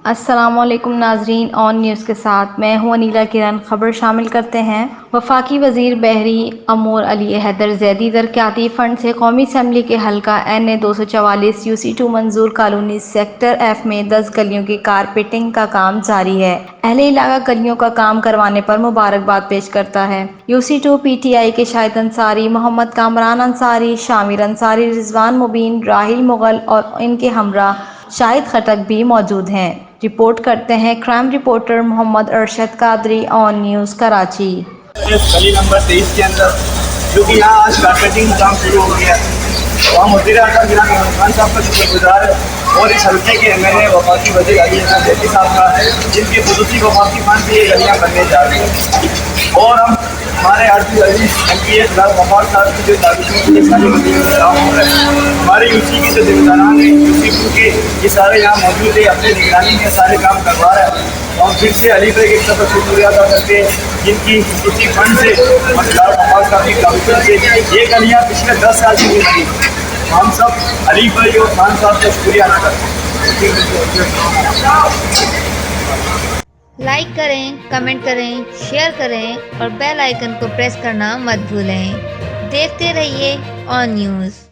السلام علیکم ناظرین، آن نیوز کے ساتھ میں ہوں انیلا کرن۔ خبر شامل کرتے ہیں۔ وفاقی وزیر بحری امور علی حیدر زیدی ترقیاتی فنڈ سے قومی اسمبلی کے حلقہ NA 244 UC2 منظور کالونی سیکٹر F میں 10 گلیوں کی کارپیٹنگ کا کام جاری ہے۔ اہل علاقہ گلیوں کا کام کروانے پر مبارکباد پیش کرتا ہے۔ UC2 PTI کے شاہد انصاری، محمد کامران انصاری، شامر انصاری، رضوان مبین، راحیل مغل اور ان کے ہمراہ شاہد خٹک بھی موجود ہیں۔ رپورٹ کرتے ہیں کرائم رپورٹر محمد ارشد قادری، آن نیوز کراچی۔ گلی نمبر 23 کے اندر جو کہ یہاں آج کارپیٹنگ کا کام شروع ہو گیا ہے، وہاں وزیر اعظم جناب عمران خان صاحب کا شکر گزار ہے اور اس حلقے کے MLA وفاقی وزیر علی حیدر زیدی صاحب کا ہے، جن کے خصوصی وفاقی فنڈ سے یہ گلیاں بننے جا رہی ہیں۔ اور ہم ہمارے عزیز MP وفاق صاحب کی جو تعریفوں سے یہ ساری گلیوں کا کام ہو رہا ہے، ہمارے UC کے جو ذمہ داران ہیں UC2 کے یہ سارے یہاں موجود ہیں، اپنے نگرانی میں سارے کام کروا رہا ہے۔ اور پھر سے علی بھائی ایک سفر شکریہ ادا کرتے ہیں، جن کی خصوصی فنڈ سے مسئلہ وفاق صاحب کی کاؤنسل سے یہ گلیاں پچھلے 10 سال سے بنی ہیں۔ ہم سب علی بھائی اور خان صاحب کا شکریہ ادا کرتے ہیں۔ لائک کریں، کمنٹ کریں، شیئر کریں اور بیل آئیکن کو پریس کرنا مت بھولیں۔ دیکھتے رہیے آن نیوز۔